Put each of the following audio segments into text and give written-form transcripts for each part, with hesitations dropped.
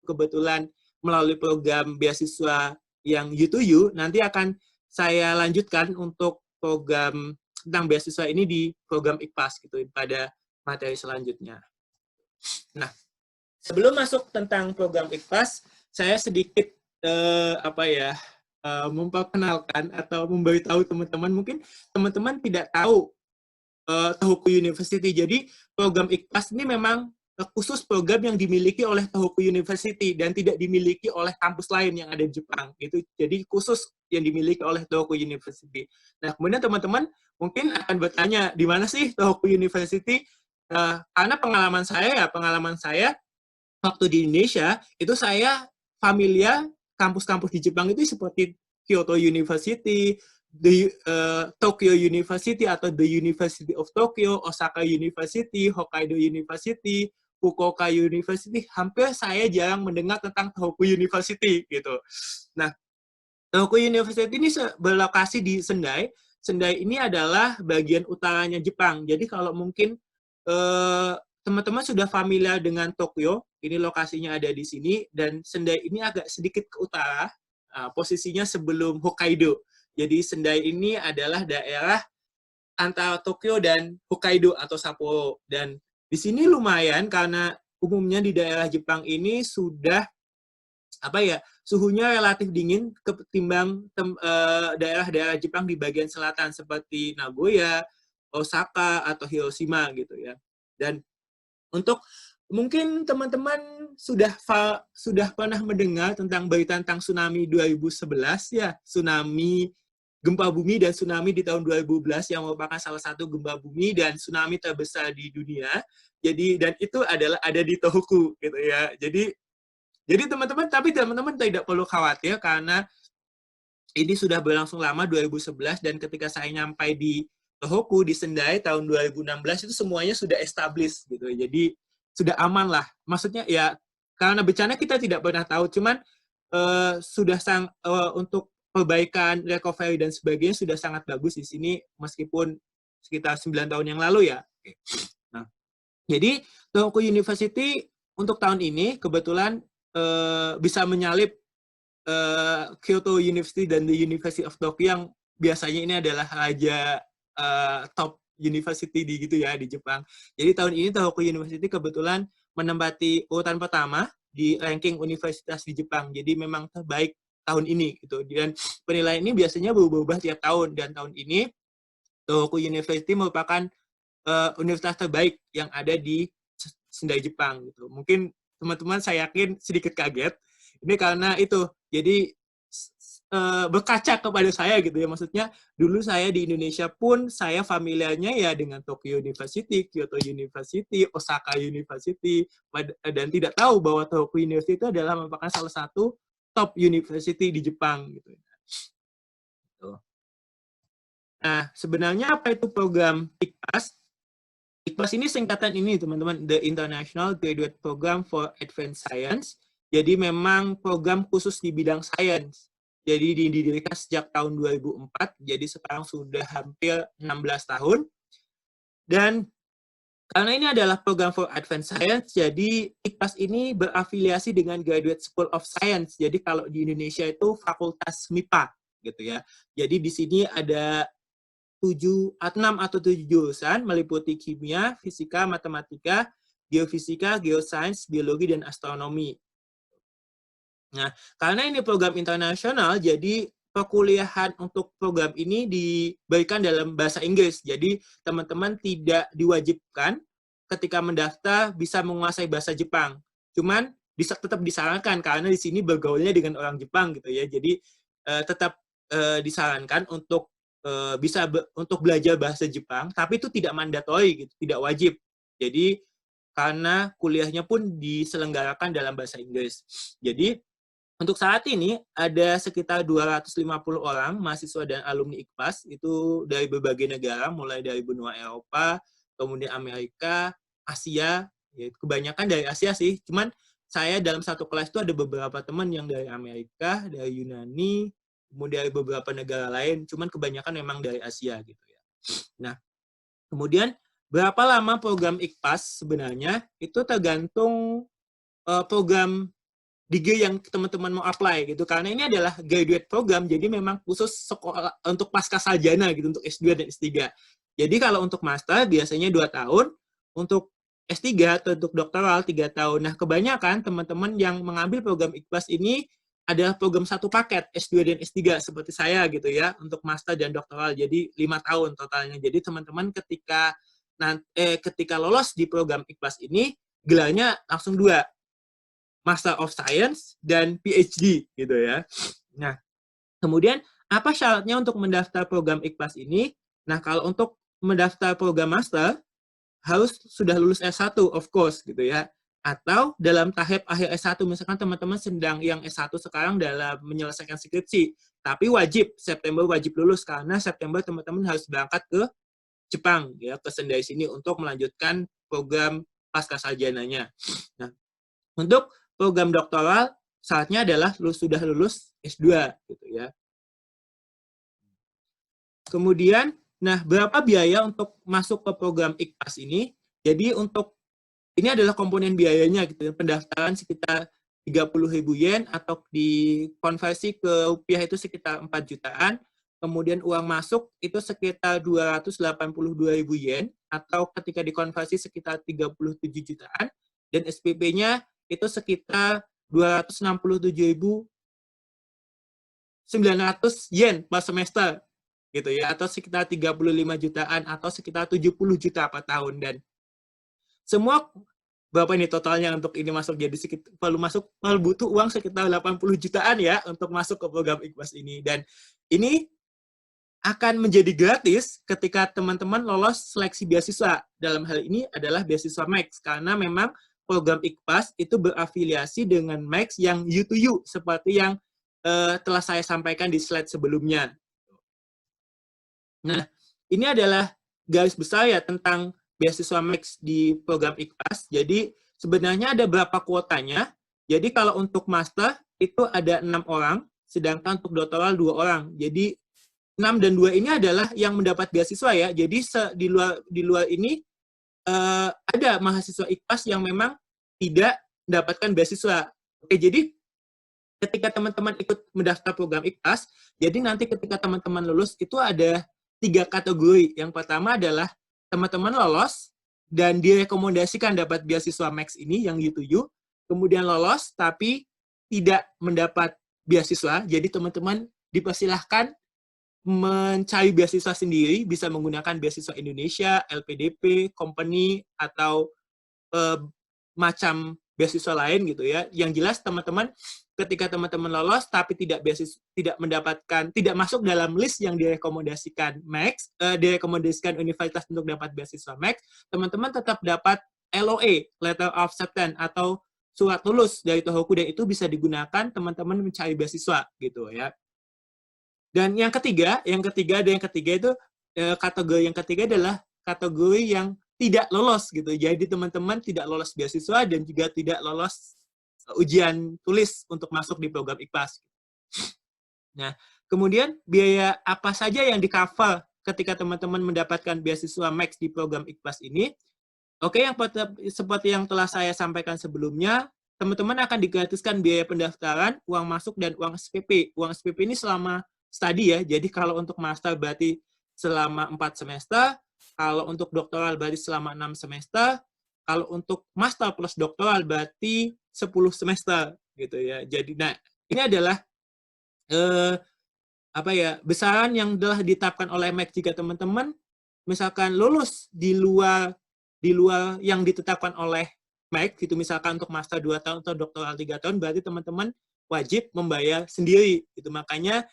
kebetulan melalui program beasiswa yang U2U, nanti akan saya lanjutkan untuk program tentang beasiswa ini di program IKPAS gitu pada materi selanjutnya. Nah, sebelum masuk tentang program IKPAS, saya sedikit memperkenalkan atau memberitahu teman-teman, mungkin teman-teman tidak tahu Tohoku University. Jadi program IKPAS ini memang khusus program yang dimiliki oleh Tohoku University dan tidak dimiliki oleh kampus lain yang ada di Jepang. Itu jadi khusus yang dimiliki oleh Tohoku University. Nah, kemudian teman-teman mungkin akan bertanya, di mana sih Tohoku University? Karena pengalaman saya waktu di Indonesia itu saya familiar kampus-kampus di Jepang itu seperti Kyoto University, Tokyo University atau The University of Tokyo, Osaka University, Hokkaido University, Fukuoka University. Hampir saya jarang mendengar tentang Tohoku University gitu. Nah, Tohoku University ini berlokasi di Sendai. Sendai ini adalah bagian utaranya Jepang. Jadi kalau mungkin teman-teman sudah familiar dengan Tokyo, ini lokasinya ada di sini, dan Sendai ini agak sedikit ke utara, posisinya sebelum Hokkaido. Jadi Sendai ini adalah daerah antara Tokyo dan Hokkaido atau Sapporo. Dan di sini lumayan karena umumnya di daerah Jepang ini sudah suhunya relatif dingin ketimbang daerah-daerah Jepang di bagian selatan seperti Nagoya, Osaka atau Hiroshima gitu ya. Dan untuk mungkin teman-teman sudah pernah mendengar tentang berita tentang tsunami 2011 ya, tsunami gempa bumi dan tsunami di tahun 2011 yang merupakan salah satu gempa bumi dan tsunami terbesar di dunia. Jadi dan itu adalah ada di Tohoku gitu ya. Jadi teman-teman tidak perlu khawatir karena ini sudah berlangsung lama 2011 dan ketika saya nyampai di Tohoku di Sendai tahun 2016 itu semuanya sudah established gitu. Jadi sudah aman lah. Maksudnya ya karena bencana kita tidak pernah tahu, cuman untuk perbaikan, recovery dan sebagainya sudah sangat bagus di sini meskipun sekitar 9 tahun yang lalu ya. Nah, jadi Tohoku University untuk tahun ini kebetulan bisa menyalip Kyoto University dan the University of Tokyo yang biasanya ini adalah raja top university di Jepang. Jadi tahun ini Tohoku University kebetulan menempati urutan pertama di ranking universitas di Jepang. Jadi memang terbaik tahun ini gitu. Dan penilaian ini biasanya berubah-ubah tiap tahun dan tahun ini Tohoku University merupakan universitas terbaik yang ada di Sendai Jepang gitu. Mungkin teman-teman saya yakin sedikit kaget. Ini karena itu. Jadi berkaca kepada saya gitu ya. Maksudnya dulu saya di Indonesia pun saya familiarnya ya dengan Tokyo University, Kyoto University, Osaka University dan tidak tahu bahwa Tohoku University itu adalah merupakan salah satu top university di Jepang gitu. Nah, sebenarnya apa itu program IKPAS? IKPAS ini singkatan ini, teman-teman, The International Graduate Program for Advanced Science. Jadi memang program khusus di bidang sains. Jadi didirikan sejak tahun 2004, jadi sekarang sudah hampir 16 tahun. Dan karena ini adalah program for advanced science, jadi IKPAS ini berafiliasi dengan Graduate School of Science. Jadi kalau di Indonesia itu Fakultas MIPA, gitu ya. Jadi di sini ada 6 atau 7 jurusan meliputi kimia, fisika, matematika, geofisika, geosains, biologi, dan astronomi. Nah, karena ini program internasional, jadi perkuliahan untuk program ini diberikan dalam bahasa Inggris. Jadi teman-teman tidak diwajibkan ketika mendaftar bisa menguasai bahasa Jepang. Cuman tetap disarankan karena di sini bergaulnya dengan orang Jepang gitu ya. Jadi tetap disarankan untuk untuk belajar bahasa Jepang, tapi itu tidak mandatori gitu, tidak wajib. Jadi karena kuliahnya pun diselenggarakan dalam bahasa Inggris. Jadi untuk saat ini ada sekitar 250 orang mahasiswa dan alumni IKPAS itu dari berbagai negara, mulai dari benua Eropa, kemudian Amerika, Asia, ya kebanyakan dari Asia sih. Cuman saya dalam satu kelas itu ada beberapa teman yang dari Amerika, dari Yunani, kemudian dari beberapa negara lain, cuman kebanyakan memang dari Asia gitu ya. Nah, kemudian berapa lama program IKPAS sebenarnya itu tergantung program degree yang teman-teman mau apply gitu. Karena ini adalah graduate program, jadi memang khusus sekolah untuk pasca sarjana gitu, untuk S2 dan S3. Jadi kalau untuk master biasanya 2 tahun, untuk S3 atau untuk doktoral 3 tahun. Nah, kebanyakan teman-teman yang mengambil program IKPAS ini adalah program satu paket, S2 dan S3, seperti saya gitu ya, untuk master dan doktoral. Jadi 5 tahun totalnya. Jadi teman-teman ketika lolos di program IKPAS ini, gelarnya langsung 2, Master of Science dan PhD gitu ya. Nah, kemudian apa syaratnya untuk mendaftar program IKPAS ini? Nah, kalau untuk mendaftar program master harus sudah lulus S1 of course gitu ya. Atau dalam tahap akhir S1, misalkan teman-teman sedang yang S1 sekarang dalam menyelesaikan skripsi, tapi wajib September wajib lulus karena September teman-teman harus berangkat ke Jepang ya, ke Sendai sini untuk melanjutkan program pasca sarjananya. Nah, untuk program doktoral syaratnya adalah sudah lulus S2 gitu ya. Kemudian, nah berapa biaya untuk masuk ke program IKPAS ini? Jadi ini adalah komponen biayanya gitu. Pendaftaran sekitar 30.000 yen atau dikonversi ke rupiah itu sekitar 4 jutaan. Kemudian uang masuk itu sekitar 282.000 yen atau ketika dikonversi sekitar 37 jutaan. Dan SPP-nya itu sekitar 267.900 yen per semester gitu ya, atau sekitar 35 jutaan atau sekitar 70 juta per tahun. Dan semua berapa ini totalnya untuk ini masuk, jadi sekitar perlu butuh uang sekitar 80 jutaan ya untuk masuk ke program IKPAS ini. Dan ini akan menjadi gratis ketika teman-teman lolos seleksi beasiswa. Dalam hal ini adalah beasiswa Max, karena memang program IKPAS itu berafiliasi dengan Max yang U2U, seperti yang telah saya sampaikan di slide sebelumnya. Nah, ini adalah garis besar ya tentang beasiswa Max di program IKPAS. Jadi, sebenarnya ada berapa kuotanya. Jadi, kalau untuk master itu ada 6 orang, sedangkan untuk doktoral 2 orang. Jadi, 6 dan 2 ini adalah yang mendapat beasiswa ya. Jadi, di luar ini ada mahasiswa IKPAS yang memang tidak mendapatkan beasiswa. Oke, jadi ketika teman-teman ikut mendaftar program IKPAS, jadi nanti ketika teman-teman lulus itu ada 3 kategori. Yang pertama adalah teman-teman lolos dan direkomendasikan dapat beasiswa Max ini yang U2U, kemudian lolos tapi tidak mendapat beasiswa, jadi teman-teman dipersilahkan mencari beasiswa sendiri, bisa menggunakan beasiswa Indonesia, LPDP, company, atau macam beasiswa lain gitu ya. Yang jelas teman-teman ketika teman-teman lolos tapi tidak masuk dalam list yang direkomendasikan Max, direkomendasikan universitas untuk dapat beasiswa Max, teman-teman tetap dapat LOA, Letter of Acceptance, atau surat lulus dari Tohoku, dan itu bisa digunakan teman-teman mencari beasiswa gitu ya. Dan yang ketiga itu kategori yang ketiga adalah kategori yang tidak lolos gitu. Jadi teman-teman tidak lolos beasiswa dan juga tidak lolos ujian tulis untuk masuk di program IKPAS. Nah, kemudian biaya apa saja yang di-cover ketika teman-teman mendapatkan beasiswa Max di program IKPAS ini? Oke, yang seperti yang telah saya sampaikan sebelumnya, teman-teman akan digratiskan biaya pendaftaran, uang masuk, dan uang SPP. Uang SPP ini selama studi ya, jadi kalau untuk master berarti selama 4 semester, kalau untuk doktoral berarti selama 6 semester, kalau untuk master plus doktoral berarti 10 semester gitu ya. Jadi nah, ini adalah besaran yang telah ditetapkan oleh MEC. Jika teman-teman misalkan lulus di luar yang ditetapkan oleh MEC gitu, misalkan untuk master 2 tahun atau doktoral 3 tahun, berarti teman-teman wajib membayar sendiri gitu. Makanya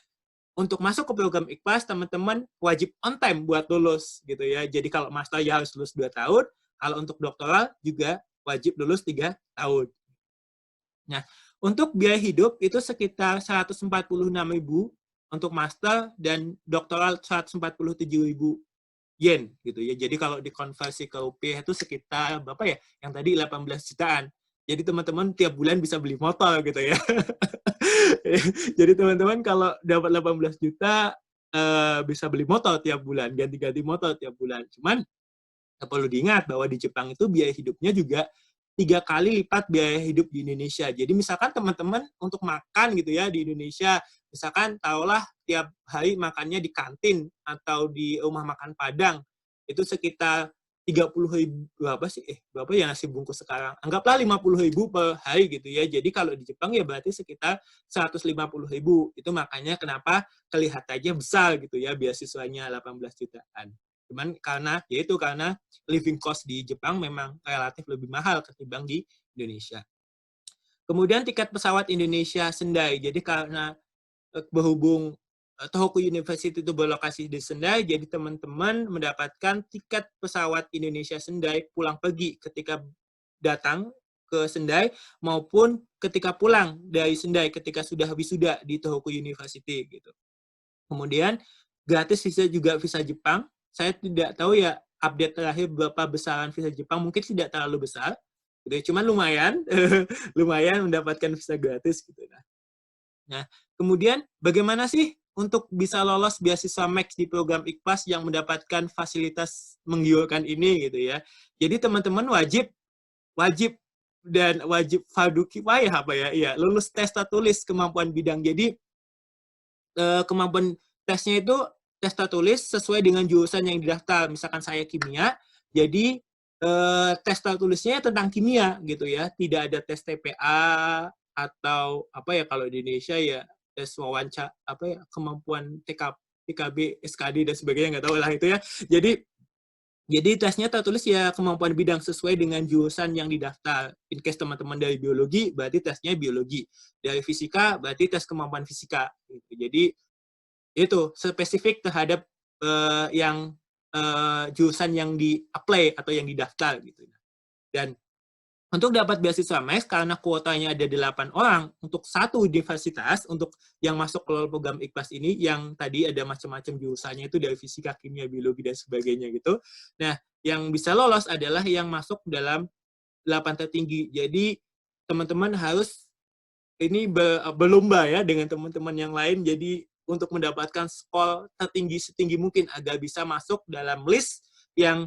untuk masuk ke program IKPAS, teman-teman wajib on time buat lulus gitu ya. Jadi kalau master ya harus lulus 2 tahun, kalau untuk doktoral juga wajib lulus 3 tahun. Nah, untuk biaya hidup itu sekitar 146.000 untuk master dan doktoral 147.000 yen gitu ya. Jadi kalau dikonversi ke rupiah itu sekitar berapa ya? Yang tadi 18 jutaan. Jadi teman-teman tiap bulan bisa beli motor gitu ya. Jadi teman-teman kalau dapat 18 juta bisa beli motor tiap bulan, ganti-ganti motor tiap bulan. Cuman perlu diingat bahwa di Jepang itu biaya hidupnya juga 3 kali lipat biaya hidup di Indonesia. Jadi misalkan teman-teman untuk makan gitu ya di Indonesia, misalkan taruhlah tiap hari makannya di kantin atau di rumah makan Padang, itu sekitar 30.000 berapa ya nasi bungkus sekarang? Anggaplah 50.000 per hari gitu ya. Jadi kalau di Jepang ya berarti sekitar 150.000. Itu makanya kenapa kelihatannya besar gitu ya beasiswanya 18 jutaan. Cuman karena living cost di Jepang memang relatif lebih mahal ketimbang di Indonesia. Kemudian tiket pesawat Indonesia Sendai. Jadi karena berhubung Tohoku University itu berlokasi di Sendai, jadi teman-teman mendapatkan tiket pesawat Indonesia Sendai pulang pergi ketika datang ke Sendai maupun ketika pulang dari Sendai ketika sudah wisuda di Tohoku University gitu. Kemudian gratis visa Jepang. Saya tidak tahu ya update terakhir berapa besaran visa Jepang, mungkin tidak terlalu besar, gitu. Cuman lumayan, lumayan mendapatkan visa gratis gitu. Nah, kemudian bagaimana sih untuk bisa lolos beasiswa Max di program IKPAS yang mendapatkan fasilitas menggiurkan ini gitu ya. Jadi teman-teman wajib fardu kifayah lulus tes tertulis kemampuan bidang. Jadi kemampuan tesnya itu tes tertulis sesuai dengan jurusan yang didaftar. Misalkan saya kimia, jadi tes tertulisnya tentang kimia gitu ya. Tidak ada tes TPA atau kalau di Indonesia ya tes wawancara kemampuan TKB, SKD dan sebagainya, nggak tahu lah itu ya. Jadi tesnya tertulis ya kemampuan bidang sesuai dengan jurusan yang didaftar. In case teman-teman dari biologi, berarti tesnya biologi. Dari fisika, berarti tes kemampuan fisika. Gitu. Jadi itu spesifik terhadap jurusan yang di-apply atau yang didaftar gitu. Dan untuk dapat beasiswa Max, karena kuotanya ada 8 orang untuk satu universitas, untuk yang masuk ke program IKPAS ini, yang tadi ada macam-macam jurusannya itu dari fisika, kimia, biologi, dan sebagainya gitu. Nah, yang bisa lolos adalah yang masuk dalam 8 tertinggi. Jadi, teman-teman harus ini berlomba ya dengan teman-teman yang lain, jadi untuk mendapatkan skor tertinggi setinggi mungkin agar bisa masuk dalam list yang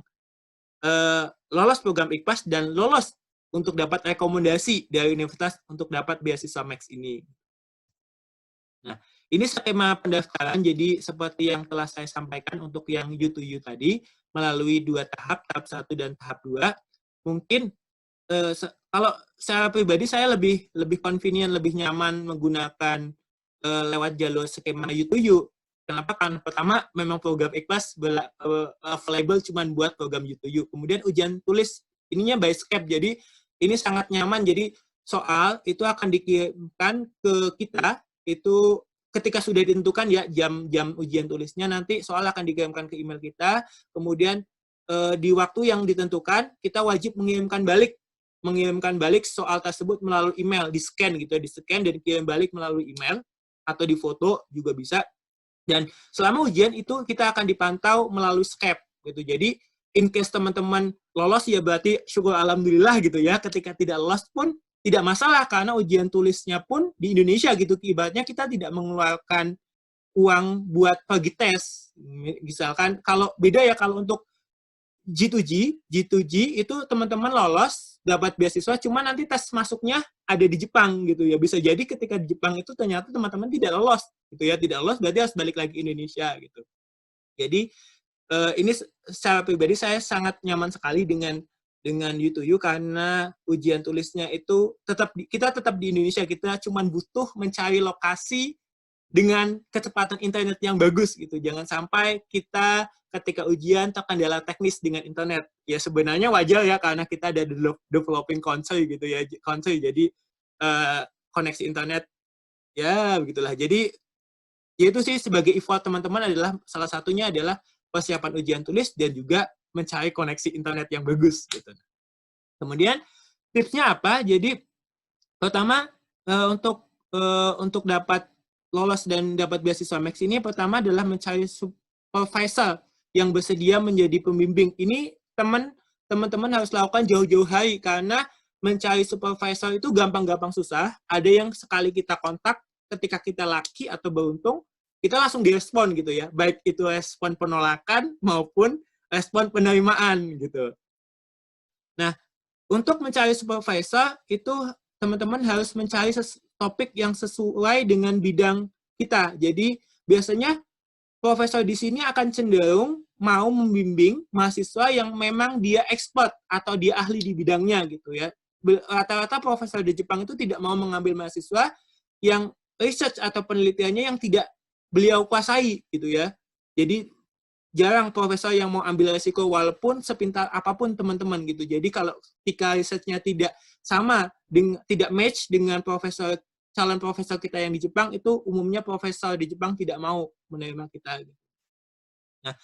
lolos program IKPAS dan lolos untuk dapat rekomendasi dari universitas untuk dapat beasiswa Max ini. Nah, ini skema pendaftaran, jadi seperti yang telah saya sampaikan untuk yang U2U tadi, melalui 2 tahap, tahap 1 dan tahap 2. Mungkin kalau secara pribadi saya lebih convenient, lebih nyaman menggunakan lewat jalur skema U2U. Kenapa? Karena pertama, memang program IKPAS available cuma buat program U2U. Kemudian ujian tulis ininya by Skype, jadi ini sangat nyaman. Jadi soal itu akan dikirimkan ke kita, itu ketika sudah ditentukan ya jam ujian tulisnya, nanti soal akan dikirimkan ke email kita, kemudian di waktu yang ditentukan, kita wajib mengirimkan balik soal tersebut melalui email, di-scan gitu, di-scan dan dikirim balik melalui email, atau di foto juga bisa. Dan selama ujian itu kita akan dipantau melalui Skype gitu. Jadi in case teman-teman lolos ya berarti syukur alhamdulillah gitu ya. Ketika tidak lolos pun tidak masalah karena ujian tulisnya pun di Indonesia gitu. Ibaratnya kita tidak mengeluarkan uang buat pergi tes. Misalkan kalau beda ya kalau untuk G2G itu teman-teman lolos dapat beasiswa, cuma nanti tes masuknya ada di Jepang gitu ya. Bisa jadi ketika di Jepang itu ternyata teman-teman tidak lolos gitu ya, tidak lolos berarti harus balik lagi ke Indonesia gitu. Jadi ini secara pribadi saya sangat nyaman sekali dengan U2U karena ujian tulisnya itu kita tetap di Indonesia, kita cuma butuh mencari lokasi dengan kecepatan internet yang bagus gitu. Jangan sampai kita ketika ujian terkendala teknis dengan internet. Ya sebenarnya wajar ya karena kita ada developing country gitu ya, jadi koneksi internet ya begitulah. Jadi ya itu sih sebagai effort teman-teman adalah salah satunya adalah persiapan ujian tulis dan juga mencari koneksi internet yang bagus gitu. Kemudian tipsnya apa? Jadi pertama untuk dapat lolos dan dapat beasiswa Max ini, pertama adalah mencari supervisor yang bersedia menjadi pembimbing. Ini teman-teman harus lakukan jauh-jauh hari karena mencari supervisor itu gampang-gampang susah. Ada yang sekali kita kontak ketika kita laki atau beruntung, kita langsung direspon gitu ya. Baik itu respon penolakan maupun respon penerimaan gitu. Nah, Untuk mencari supervisor, itu teman-teman harus mencari topik yang sesuai dengan bidang kita. Jadi, biasanya profesor di sini akan cenderung mau membimbing mahasiswa yang memang dia expert atau dia ahli di bidangnya gitu ya. Rata-rata profesor di Jepang itu tidak mau mengambil mahasiswa yang research atau penelitiannya yang tidak beliau kuasai gitu ya. Jadi jarang profesor yang mau ambil resiko walaupun sepintar apapun teman-teman gitu. Jadi kalau ketika researchnya tidak sama, tidak match dengan calon profesor kita yang di Jepang, itu umumnya profesor di Jepang tidak mau menerima kita. Nah,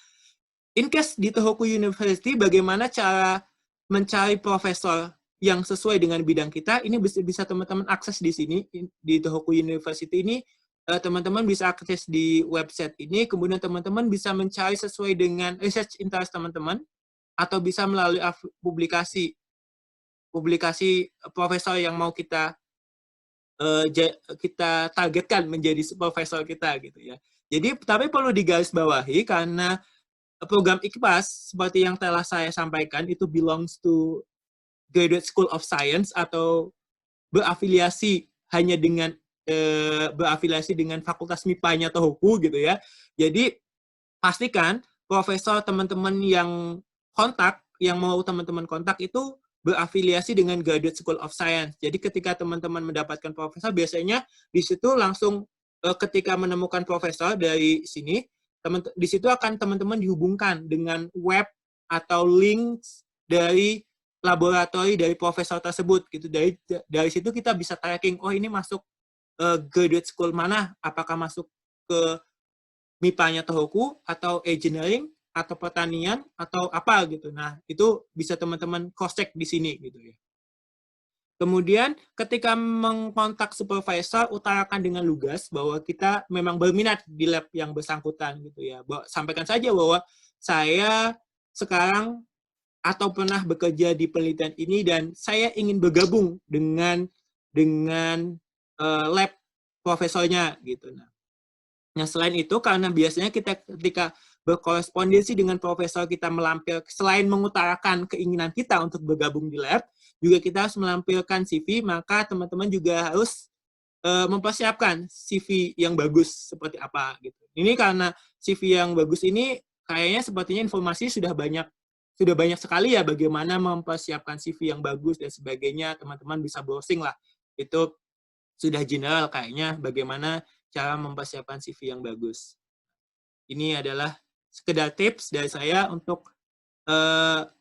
in case di Tohoku University, bagaimana cara mencari profesor yang sesuai dengan bidang kita? Ini bisa teman-teman akses di sini, di Tohoku University ini. Teman-teman bisa akses di website ini, kemudian teman-teman bisa mencari sesuai dengan research interest teman-teman, atau bisa melalui publikasi profesor yang mau kita targetkan menjadi profesor kita gitu ya. Jadi tapi perlu digarisbawahi karena program IKPAS seperti yang telah saya sampaikan itu belongs to Graduate School of Science atau berafiliasi hanya dengan berafiliasi dengan Fakultas MIPA-nya Tohoku gitu ya. Jadi pastikan profesor teman-teman yang mau teman-teman kontak itu berafiliasi dengan Graduate School of Science. Jadi ketika teman-teman mendapatkan profesor, biasanya di situ langsung ketika menemukan profesor dari sini, di situ akan teman-teman dihubungkan dengan web atau link dari laboratori dari profesor tersebut gitu. Dari situ kita bisa tracking, oh ini masuk graduate school mana, apakah masuk ke MIPA-nya Tohoku atau engineering atau pertanian atau apa gitu. Nah, itu bisa teman-teman cross-check di sini gitu ya. Kemudian ketika mengkontak supervisor, utarakan dengan lugas bahwa kita memang berminat di lab yang bersangkutan gitu ya. Sampaikan saja bahwa saya sekarang atau pernah bekerja di penelitian ini dan saya ingin bergabung dengan lab profesornya gitu. Nah, selain itu karena biasanya kita ketika berkorespondensi dengan profesor kita selain mengutarakan keinginan kita untuk bergabung di lab, juga kita harus melampirkan CV, maka teman-teman juga harus mempersiapkan CV yang bagus seperti apa gitu. Ini karena CV yang bagus ini kayaknya sepertinya informasi sudah banyak sekali ya bagaimana mempersiapkan CV yang bagus dan sebagainya. Teman-teman bisa browsing lah. Itu sudah general kayaknya bagaimana cara mempersiapkan CV yang bagus. Ini adalah sekedar tips dari saya untuk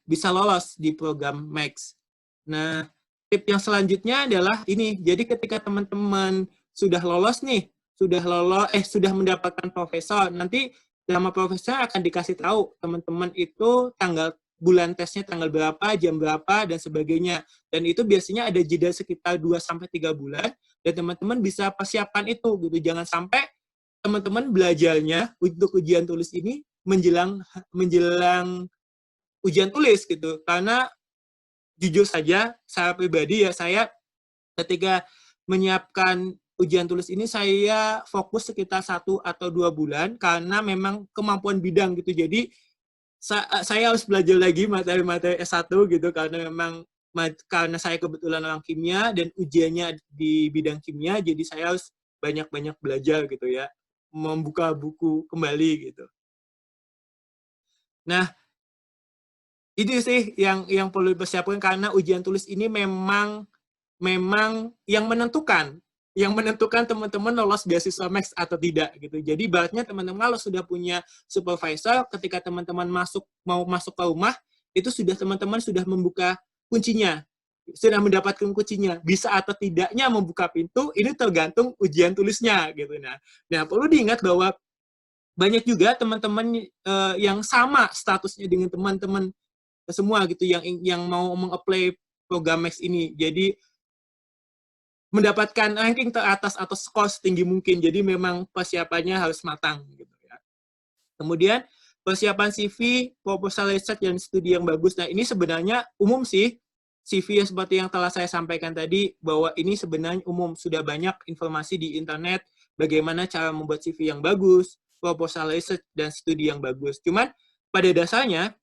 bisa lolos di program Max. Nah, tip yang selanjutnya adalah ini. Jadi ketika teman-teman sudah lolos nih, sudah mendapatkan profesor, nanti nama profesor akan dikasih tahu teman-teman itu bulan tesnya tanggal berapa, jam berapa, dan sebagainya. Dan itu biasanya ada jeda sekitar 2-3 bulan, dan teman-teman bisa persiapkan itu. Gitu. Jangan sampai teman-teman belajarnya untuk ujian tulis ini menjelang ujian tulis gitu. Karena jujur saja, saya pribadi ya, saya ketika menyiapkan ujian tulis ini, saya fokus sekitar 1 atau 2 bulan, karena memang kemampuan bidang gitu. Jadi, saya harus belajar lagi materi-materi S1 gitu, karena saya kebetulan orang kimia, dan ujiannya di bidang kimia, jadi saya harus banyak-banyak belajar gitu ya, membuka buku kembali gitu. Nah, itu sih yang perlu dipersiapkan karena ujian tulis ini memang yang menentukan teman-teman lolos beasiswa Max atau tidak gitu. Jadi ibaratnya teman-teman kalau sudah punya supervisor, ketika teman-teman mau masuk ke rumah, itu teman-teman sudah membuka kuncinya, sudah mendapatkan kuncinya. Bisa atau tidaknya membuka pintu ini tergantung ujian tulisnya gitu. Nah perlu diingat bahwa banyak juga teman-teman yang sama statusnya dengan teman-teman semua gitu yang mau meng-apply program Max ini. Jadi mendapatkan ranking teratas atau skor setinggi mungkin. Jadi memang persiapannya harus matang gitu ya. Kemudian persiapan CV, proposal research dan studi yang bagus. Nah, ini sebenarnya umum sih. CV yang seperti yang telah saya sampaikan tadi bahwa ini sebenarnya umum, sudah banyak informasi di internet bagaimana cara membuat CV yang bagus, proposal research dan studi yang bagus. Cuman pada dasarnya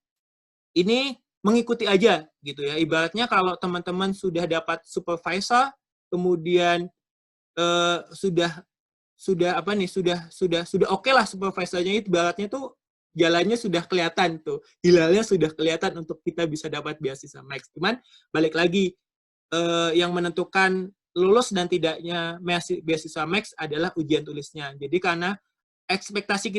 ini mengikuti aja gitu ya. Ibaratnya kalau teman-teman sudah dapat supervisor, kemudian sudah apa nih, sudah oke lah supervisornya, itu ibaratnya tuh jalannya sudah kelihatan tuh, hilalnya sudah kelihatan untuk kita bisa dapat beasiswa Max. Cuman balik lagi, yang menentukan lulus dan tidaknya beasiswa Max adalah ujian tulisnya. Jadi karena ekspektasi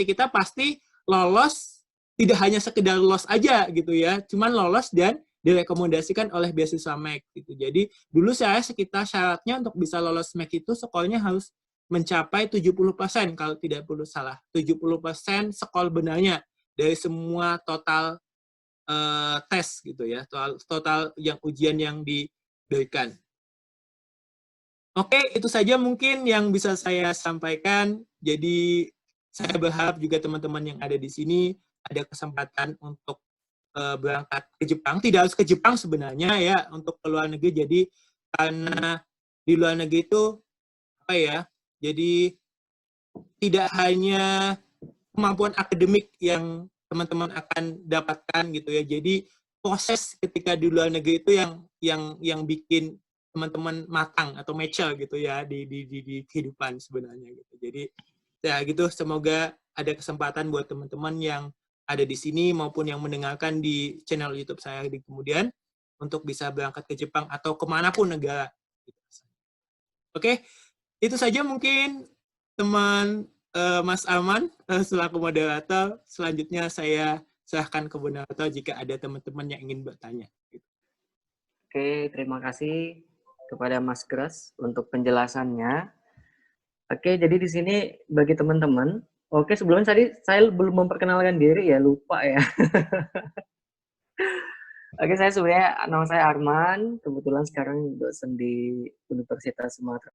kita pasti lolos, tidak hanya sekedar lolos aja gitu ya, cuman lolos dan direkomendasikan oleh beasiswa Max gitu. Jadi dulu saya sekitar syaratnya untuk bisa lolos Max itu sekolahnya harus mencapai 70% kalau tidak perlu salah. 70% skor benarnya dari semua total tes gitu ya, total yang ujian yang diberikan. Oke, itu saja mungkin yang bisa saya sampaikan. Jadi saya berharap juga teman-teman yang ada di sini ada kesempatan untuk berangkat ke Jepang. Tidak harus ke Jepang sebenarnya ya, untuk ke luar negeri. Jadi karena di luar negeri itu apa ya? Jadi tidak hanya kemampuan akademik yang teman-teman akan dapatkan gitu ya. Jadi proses ketika di luar negeri itu yang bikin teman-teman matang atau mature gitu ya di kehidupan sebenarnya gitu. Jadi ya gitu, semoga ada kesempatan buat teman-teman yang ada di sini maupun yang mendengarkan di channel YouTube saya di kemudian untuk bisa berangkat ke Jepang atau kemanapun negara. Oke, itu saja mungkin teman Mas Arman selaku moderator. Selanjutnya saya serahkan ke moderator jika ada teman-teman yang ingin bertanya. Oke, terima kasih kepada Mas Gres untuk penjelasannya. Oke, jadi di sini bagi teman-teman, oke sebelumnya tadi saya belum memperkenalkan diri ya, lupa ya. Oke, nama saya Arman, kebetulan sekarang dosen di Universitas Sumatera